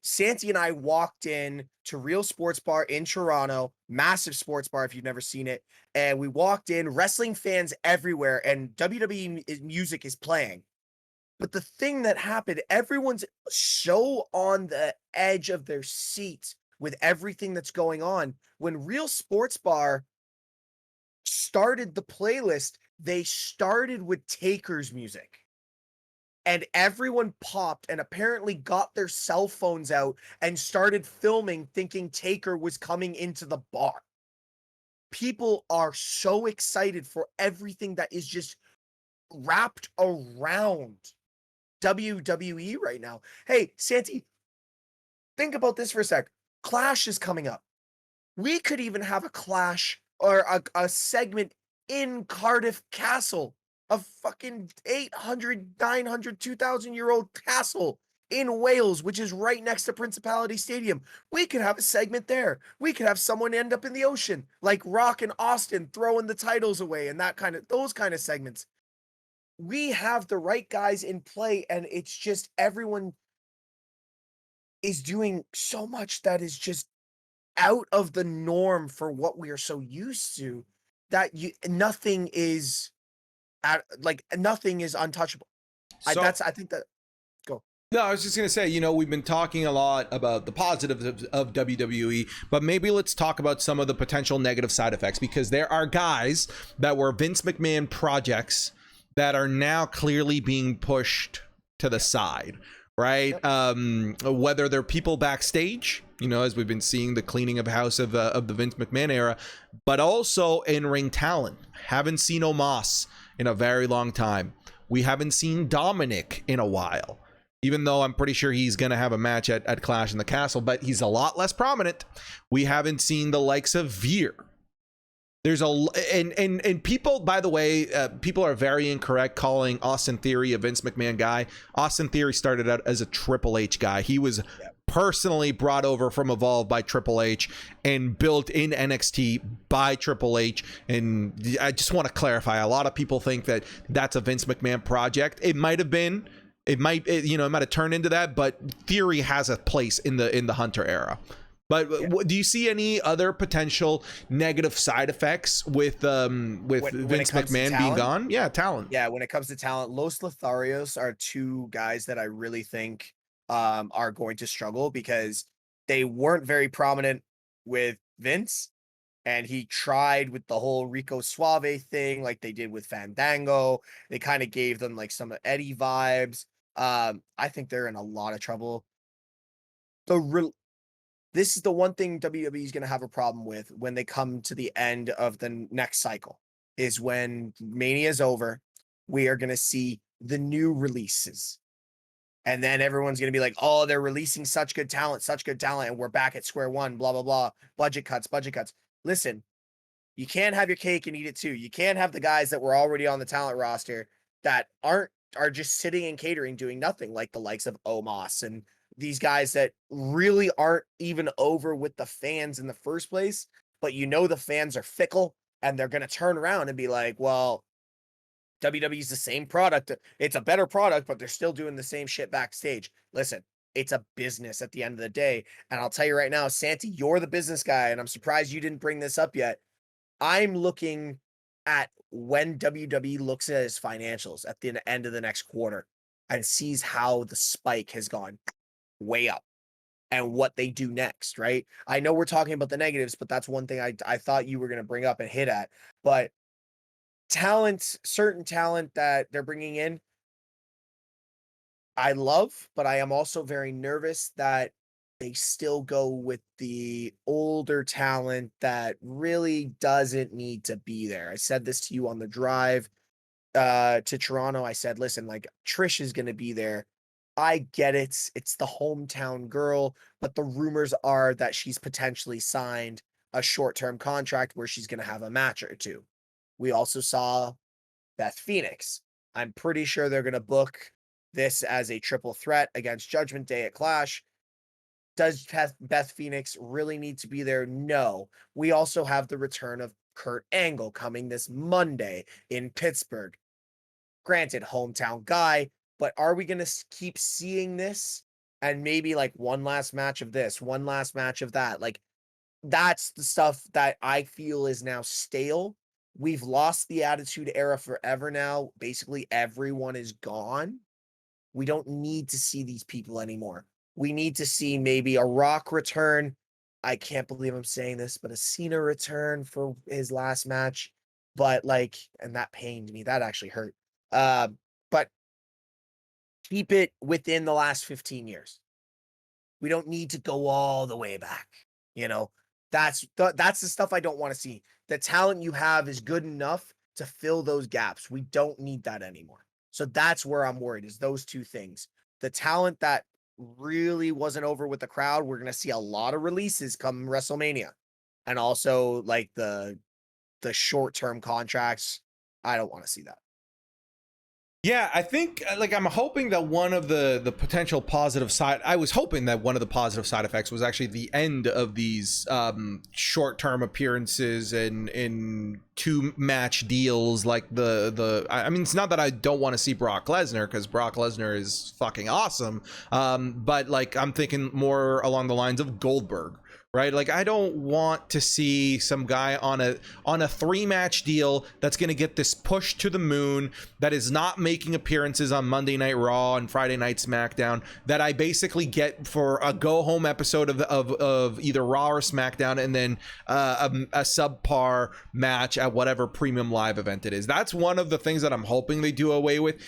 S2: Santi and I walked in to Real Sports Bar in Toronto, massive sports bar if you've never seen it. And we walked in, wrestling fans everywhere, and WWE music is playing. But the thing that happened, everyone's so on the edge of their seats with everything that's going on. When Real Sports Bar started the playlist, they started with Taker's music. And everyone popped and apparently got their cell phones out and started filming, thinking Taker was coming into the bar. People are so excited for everything that is just wrapped around WWE right now. Hey, Santi, think about this for a sec. Clash is coming up. We could even have a clash or a segment in Cardiff Castle, a fucking 800, 900, 2,000-year-old castle in Wales, which is right next to Principality Stadium. We could have a segment there. We could have someone end up in the ocean, like Rock and Austin throwing the titles away and those kind of segments. We have the right guys in play, and it's just everyone is doing so much that is just out of the norm for what we are so used to, that nothing is untouchable.
S1: So,
S2: I think that go.
S1: No, I was just going to say, we've been talking a lot about the positives of WWE, but maybe let's talk about some of the potential negative side effects, because there are guys that were Vince McMahon projects that are now clearly being pushed to the side, right? Yep. Whether they're people backstage, as we've been seeing the cleaning of house of the Vince McMahon era, but also in-ring talent. Haven't seen Omos in a very long time. We haven't seen Dominic in a while, even though I'm pretty sure he's going to have a match at Clash in the Castle, but he's a lot less prominent. We haven't seen the likes of Veer. There's and people, by the way, people are very incorrect calling Austin Theory a Vince McMahon guy. Austin Theory started out as a Triple H guy. He was personally brought over from Evolve by Triple H and built in NXT by Triple H. And I just want to clarify, a lot of people think that that's a Vince McMahon project. It might have been. It might have turned into that, but Theory has a place in the Hunter era. But do you see any other potential negative side effects with Vince McMahon being gone? Yeah, talent.
S2: Yeah, when it comes to talent, Los Lotharios are two guys that I really think are going to struggle, because they weren't very prominent with Vince, and he tried with the whole Rico Suave thing like they did with Fandango. They kind of gave them like some Eddie vibes. I think they're in a lot of trouble. This is the one thing WWE is going to have a problem with when they come to the end of the next cycle, is when Mania is over, we are going to see the new releases. And then everyone's going to be like, oh, they're releasing such good talent, and we're back at square one, blah, blah, blah. Budget cuts. Listen, you can't have your cake and eat it too. You can't have the guys that were already on the talent roster that are just sitting and catering, doing nothing, like the likes of Omos and these guys that really aren't even over with the fans in the first place. But the fans are fickle, and they're going to turn around and be like, well, WWE's the same product. It's a better product, but they're still doing the same shit backstage. Listen, it's a business at the end of the day. And I'll tell you right now, Santi, you're the business guy, and I'm surprised you didn't bring this up yet. I'm looking at when WWE looks at his financials at the end of the next quarter and sees how the spike has gone way up and what they do next, right? I know we're talking about the negatives, but that's one thing I thought you were going to bring up and hit at. But talent, certain talent that they're bringing in, I love, but I am also very nervous that they still go with the older talent that really doesn't need to be there. I said this to you on the drive to Toronto. I said, listen, like Trish is going to be there. I get it. It's the hometown girl, but the rumors are that she's potentially signed a short-term contract where she's going to have a match or two. We also saw Beth Phoenix. I'm pretty sure they're going to book this as a triple threat against Judgment Day at Clash. Does Beth Phoenix really need to be there? No. We also have the return of Kurt Angle coming this Monday in Pittsburgh. Granted, hometown guy, but are we going to keep seeing this and maybe like one last match of this, one last match of that? Like, that's the stuff that I feel is now stale. We've lost the Attitude Era forever now. Basically, everyone is gone. We don't need to see these people anymore. We need to see maybe a Rock return. I can't believe I'm saying this, but a Cena return for his last match. But like, and that pained me. That actually hurt. But keep it within the last 15 years. We don't need to go all the way back. You know, that's the stuff I don't want to see. The talent you have is good enough to fill those gaps. We don't need that anymore. So that's where I'm worried, is those two things. The talent that really wasn't over with the crowd, we're going to see a lot of releases come WrestleMania. And also like the short-term contracts. I don't want to see that.
S1: Yeah, I think like I'm hoping that one of the potential positive side, I was hoping that one of the positive side effects was actually the end of these short-term appearances and in 2-match deals like I mean, it's not that I don't want to see Brock Lesnar, because Brock Lesnar is fucking awesome, but like I'm thinking more along the lines of Goldberg. Right, like I don't want to see some guy on a 3-match deal that's going to get this push to the moon, that is not making appearances on Monday Night Raw and Friday Night SmackDown, that I basically get for a go home episode of either Raw or SmackDown, and then a subpar match at whatever premium live event it is. That's one of the things that I'm hoping they do away with.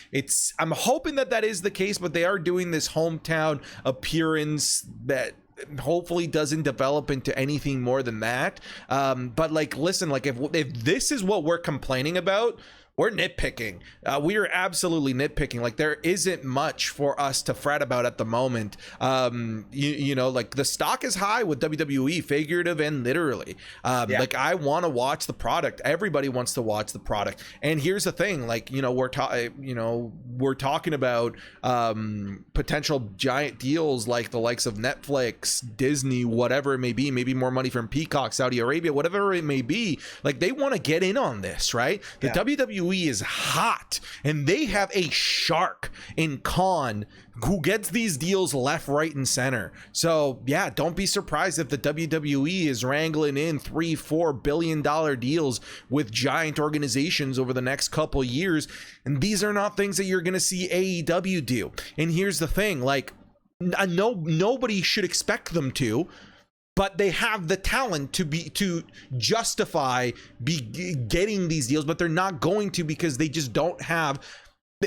S1: I'm hoping that is the case, but they are doing this hometown appearance that hopefully doesn't develop into anything more than that. But like, listen, like if this is what we're complaining about, we're nitpicking. We are absolutely nitpicking. Like there isn't much for us to fret about at the moment. You know, like the stock is high with WWE, figurative and literally. Like I want to watch the product. Everybody wants to watch the product. And here's the thing, like, you know, we're talking about potential giant deals like the likes of Netflix, Disney, whatever it may be, maybe more money from Peacock, Saudi Arabia, whatever it may be. Like they want to get in on this, right? The WWE is hot, and they have a shark in Khan who gets these deals left, right, and center. So yeah, don't be surprised if the WWE is wrangling in $3-4 billion deals with giant organizations over the next couple years, and these are not things that you're going to see AEW do. And here's the thing, like, nobody should expect them to, but they have the talent to justify getting these deals, but they're not going to, because they just don't have.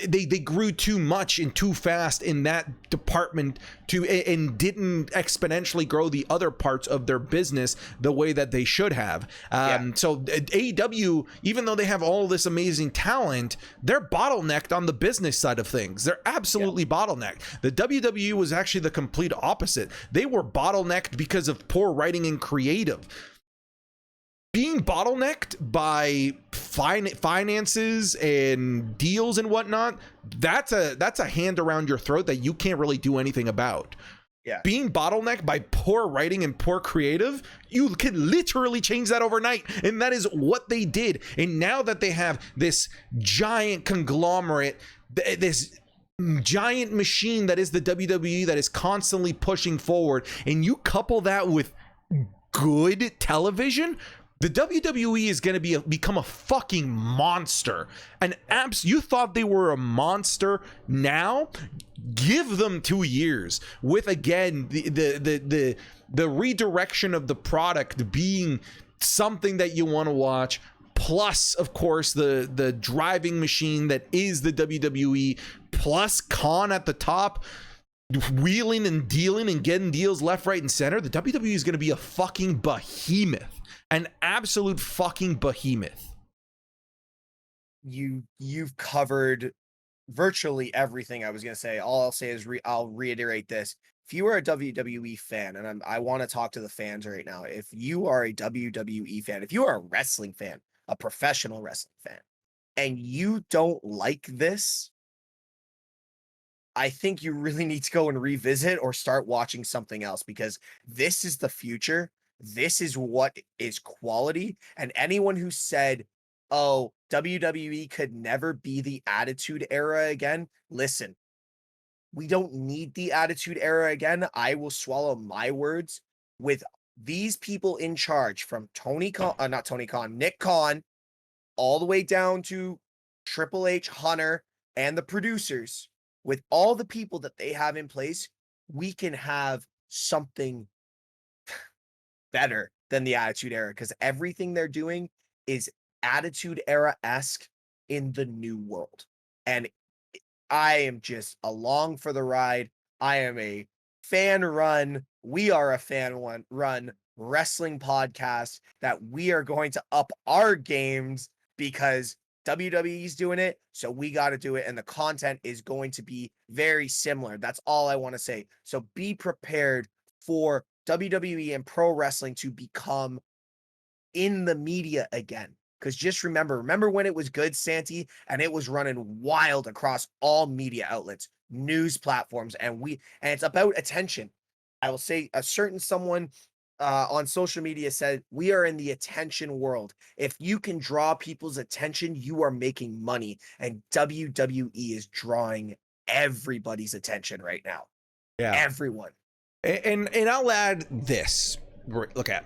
S1: They grew too much and too fast in that department and didn't exponentially grow the other parts of their business the way that they should have. So AEW, even though they have all this amazing talent, they're bottlenecked on the business side of things. They're absolutely bottlenecked. The WWE was actually the complete opposite. They were bottlenecked because of poor writing and creative. Being bottlenecked by finances and deals and whatnot, that's a hand around your throat that you can't really do anything about.
S2: Yeah.
S1: being bottlenecked by poor writing and poor creative, you can literally change that overnight. And that is what they did. And now that they have this giant conglomerate, this giant machine that is the WWE that is constantly pushing forward, and you couple that with good television, the WWE is going to become a fucking monster. And you thought they were a monster. Now, give them 2 years with, again, the redirection of the product being something that you want to watch. Plus, of course, the driving machine that is the WWE, plus Khan at the top, wheeling and dealing and getting deals left, right, and center. The WWE is going to be a fucking behemoth. An absolute fucking behemoth.
S2: You've covered virtually everything I was going to say. All I'll say is I'll reiterate this. If you are a WWE fan, and I want to talk to the fans right now, if you are a WWE fan, if you are a wrestling fan, a professional wrestling fan, and you don't like this, I think you really need to go and revisit or start watching something else, because this is the future. This is what is quality. And anyone who said, oh, WWE could never be the Attitude Era again, listen, we don't need the Attitude Era again. I will swallow my words. With these people in charge, from Nick Khan, all the way down to Triple H, Hunter, and the producers, with all the people that they have in place, we can have something better than the Attitude Era, because everything they're doing is Attitude Era-esque in the new world. And I am just along for the ride. I am a we are a fan-run wrestling podcast that we are going to up our games, because WWE's doing it, so we got to do it, and the content is going to be very similar. That's all I want to say. So be prepared for WWE and pro wrestling to become in the media again. Because just remember when it was good, Santi, and it was running wild across all media outlets, news platforms, and it's about attention. I will say a certain someone on social media said, we are in the attention world. If you can draw people's attention, you are making money. And WWE is drawing everybody's attention right now.
S1: Yeah.
S2: Everyone.
S1: And I'll add this. Look at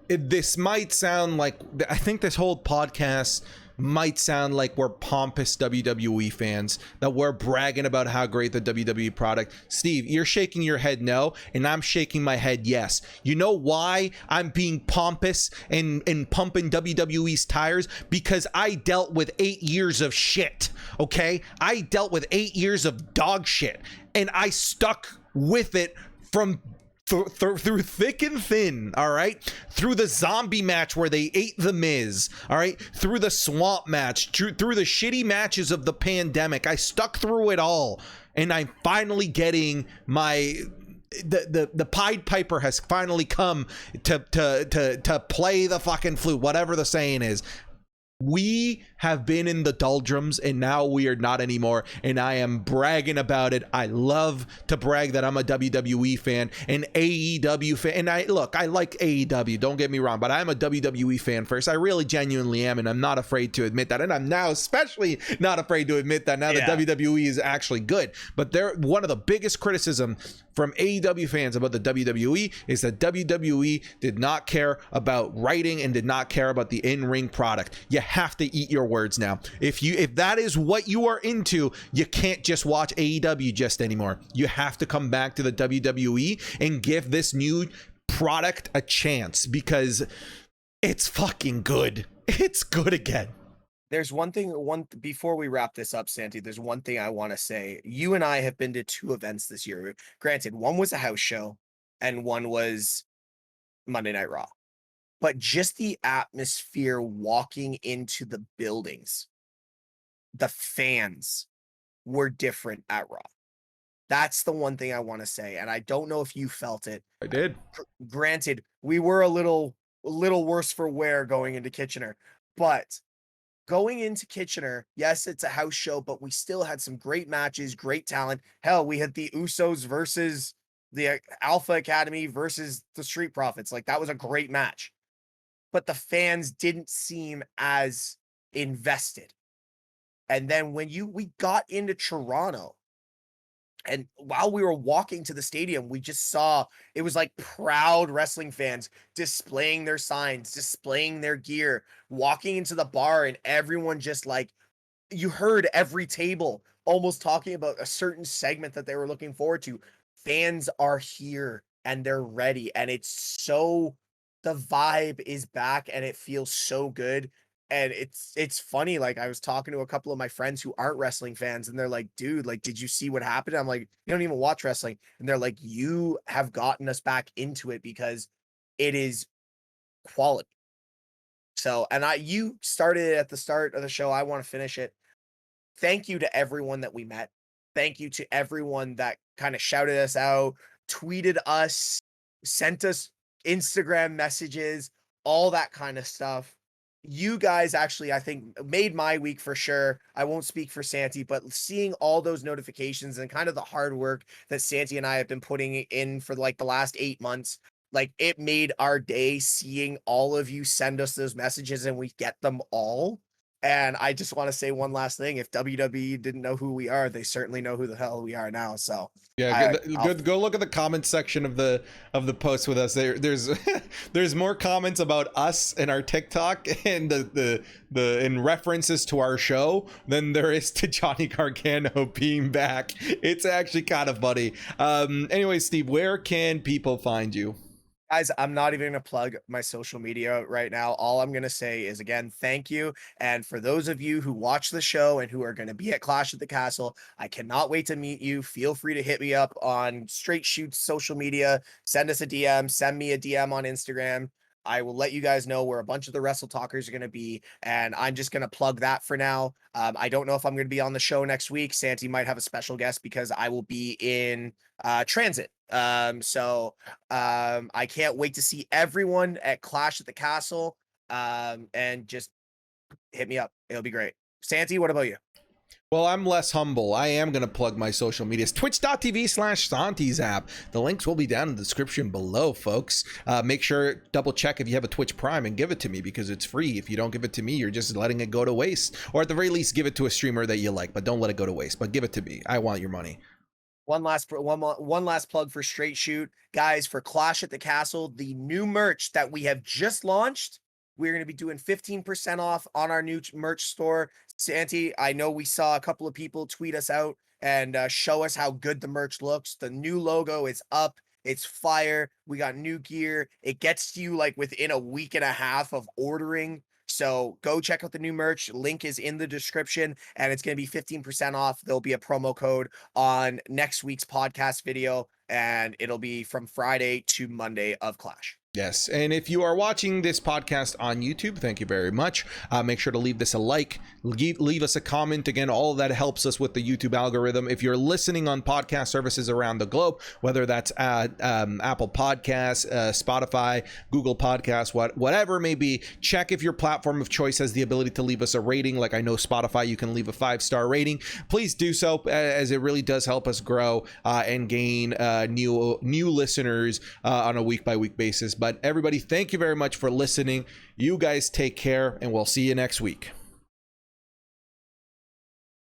S1: it. This might sound like, I think this whole podcast might sound like we're pompous WWE fans, that we're bragging about how great the WWE product. Steve, you're shaking your head no, and I'm shaking my head yes. You know why I'm being pompous and pumping WWE's tires? Because I dealt with 8 years of shit, okay? I dealt with 8 years of dog shit, and I stuck with it from through thick and thin, all right? Through the zombie match where they ate the Miz, all right? Through the swamp match, through the shitty matches of the pandemic. I stuck through it all, and I'm finally getting my the Pied Piper has finally come to play the fucking flute, whatever the saying is. We have been in the doldrums, and now we are not anymore, and I am bragging about it. I love to brag that I'm a WWE fan, an AEW fan, and I like AEW, don't get me wrong, but I'm a WWE fan first. I really genuinely am, and I'm not afraid to admit that, and I'm now especially not afraid to admit that now that WWE is actually good. But one of the biggest criticisms from AEW fans about the WWE is that WWE did not care about writing and did not care about the in-ring product. You have to eat your words now. If that is what you are into, you can't just watch AEW just anymore. You have to come back to the WWE and give this new product a chance, because it's fucking good. It's good again.
S2: There's one before we wrap this up, Santi, there's one thing I want to say. You and I have been to 2 events this year. Granted, one was a house show and one was Monday Night Raw. But just the atmosphere walking into the buildings, the fans were different at Raw. That's the one thing I want to say. And I don't know if you felt it.
S1: I did.
S2: Granted, we were a little worse for wear going into Kitchener, but going into Kitchener, yes, it's a house show, but we still had some great matches, great talent. Hell, we had the Usos versus the Alpha Academy versus the Street Profits. Like that was a great match, but the fans didn't seem as invested. And then when we got into Toronto, and while we were walking to the stadium, we just saw it was like proud wrestling fans displaying their signs, displaying their gear, walking into the bar, and everyone just like you heard every table almost talking about a certain segment that they were looking forward to. Fans are here and they're ready, and it's so the vibe is back and it feels so good. And it's funny, like I was talking to a couple of my friends who aren't wrestling fans, and they're like, dude, like, did you see what happened? I'm like, you don't even watch wrestling. And they're like, you have gotten us back into it because it is quality. So, and you started it at the start of the show. I want to finish it. Thank you to everyone that we met. Thank you to everyone that kind of shouted us out, tweeted us, sent us Instagram messages, all that kind of stuff. You guys actually, I think, made my week for sure. I won't speak for Santi, but seeing all those notifications and kind of the hard work that Santi and I have been putting in for like the last 8 months, like it made our day seeing all of you send us those messages and we get them all. And I just want to say one last thing. If WWE didn't know who we are, they certainly know who the hell we are now. So
S1: yeah, good. Go look at the comment section of the post with us. There's there's more comments about us and our TikTok and the in references to our show than there is to Johnny Gargano being back. It's actually kind of funny. Anyway, Steve, where can people find you?
S2: Guys, I'm not even going to plug my social media right now. All I'm going to say is, again, thank you. And for those of you who watch the show and who are going to be at Clash at the Castle, I cannot wait to meet you. Feel free to hit me up on Straight Shoot's social media. Send us a DM. Send me a DM on Instagram. I will let you guys know where a bunch of the Wrestle Talkers are going to be. And I'm just going to plug that for now. I don't know if I'm going to be on the show next week. Santi might have a special guest because I will be in transit. I can't wait to see everyone at Clash at the Castle. And just hit me up. It'll be great. Santi, what about you?
S1: Well, I'm less humble. I am going to plug my social medias. Twitch.tv/Santi's app. The links will be down in the description below, folks. Make sure, double check if you have a Twitch Prime and give it to me because it's free. If you don't give it to me, you're just letting it go to waste. Or at the very least, give it to a streamer that you like, but don't let it go to waste. But give it to me. I want your money.
S2: One last plug for Straight Shoot. Guys, for Clash at the Castle, the new merch that we have just launched, we're going to be doing 15% off on our new merch store. Santi, I know we saw a couple of people tweet us out and show us how good the merch looks. The new logo is up. It's fire. We got new gear. It gets to you like within a week and a half of ordering. So go check out the new merch. Link is in the description and it's going to be 15% off. There'll be a promo code on next week's podcast video and it'll be from Friday to Monday of Clash.
S1: Yes, and if you are watching this podcast on YouTube, thank you very much. Make sure to leave this a like, leave us a comment. Again, all of that helps us with the YouTube algorithm. If you're listening on podcast services around the globe, whether that's Apple Podcasts, Spotify, Google Podcasts, whatever it may be, check if your platform of choice has the ability to leave us a rating. Like I know Spotify, you can leave a 5-star rating. Please do so, as it really does help us grow and gain new listeners on a week-by-week basis. But everybody, thank you very much for listening. You guys take care, and we'll see you next week.